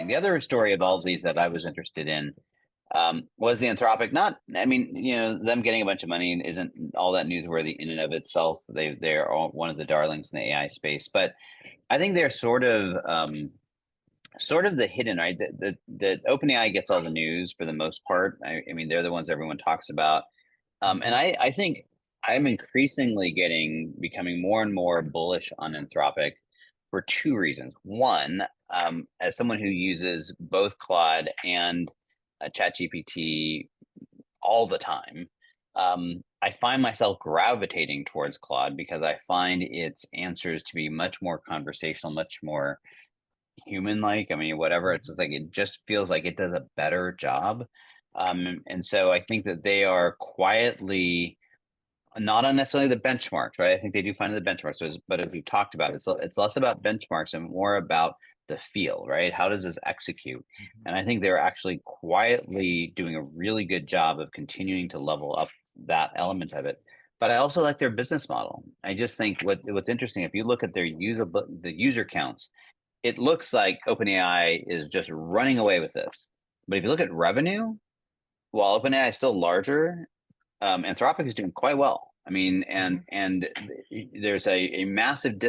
The other story of all of these that I was interested in was the Anthropic. Not, I mean, them getting a bunch of money isn't all that newsworthy in and of itself. They're all one of the darlings in the AI space, but I think they're sort of the hidden, right? That OpenAI gets all the news for the most part. I mean, they're the ones everyone talks about. And Mhm. I think I'm increasingly becoming more and more bullish on Anthropic for two reasons. One, as someone who uses both Claude and ChatGPT all the time, I find myself gravitating towards Claude because I find its answers to be much more conversational, much more human-like. I mean, whatever. It's like it just feels like it does a better job. And so I think that they are quietly not on necessarily the benchmarks, right? I think they do find the benchmarks, but as we've talked about, it's less about benchmarks and more about the feel, right? How does this execute? Mhm. And I think they're actually quietly doing a really good job of continuing to level up that element of it. But I also like their business model. I just think what's interesting, if you look at the user counts, it looks like OpenAI is just running away with this. But if you look at revenue, while OpenAI is still larger, Anthropic is doing quite well. I mean, and Mhm. and there's a massive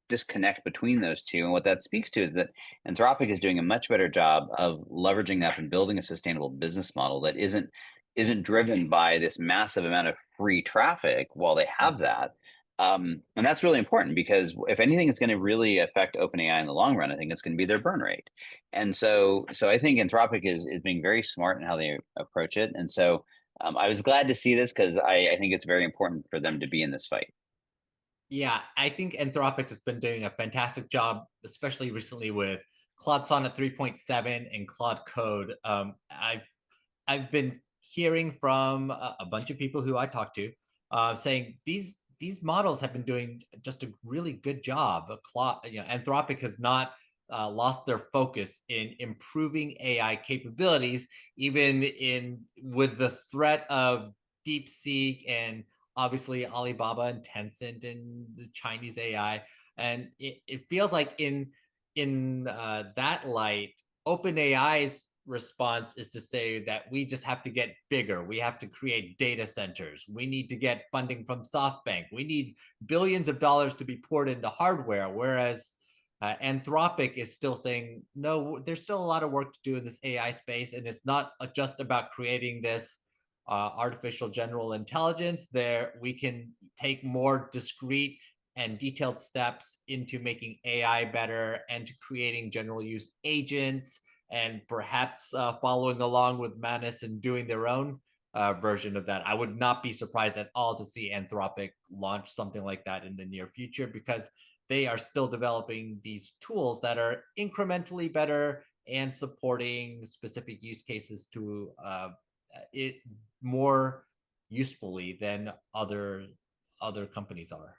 disconnect between those two, and what that speaks to is that Anthropic is doing a much better job of leveraging up and building a sustainable business model that isn't driven by this massive amount of free traffic. While they Yeah. have that, and that's really important because if anything is going to really affect OpenAI in the long run, I think it's going to be their burn rate. And so I think Anthropic is being very smart in how they approach it, and so I was glad to see this because I think it's very important for them to be in this fight. Yeah, I think Anthropic has been doing a fantastic job, especially recently with Claude Sonnet 3.7 and Claude Code. I've been hearing from a bunch of people who I talk to, saying these models have been doing just a really good job. Anthropic has not lost their focus in improving AI capabilities, even in with the threat of DeepSeek and obviously Alibaba and Tencent and the Chinese AI. And it feels like in that light, OpenAI's response is to say that we just have to get bigger. We have to create data centers. We need to get funding from SoftBank. We need billions of dollars to be poured into hardware. Whereas Anthropic is still saying, no, there's still a lot of work to do in this AI space. And it's not just about creating this artificial general intelligence. There, we can take more discrete and detailed steps into making AI better and to creating general use agents and perhaps following along with Manus and doing their own version of that. I would not be surprised at all to see Anthropic launch something like that in the near future because they are still developing these tools that are incrementally better and supporting specific use cases to it more usefully than other companies are.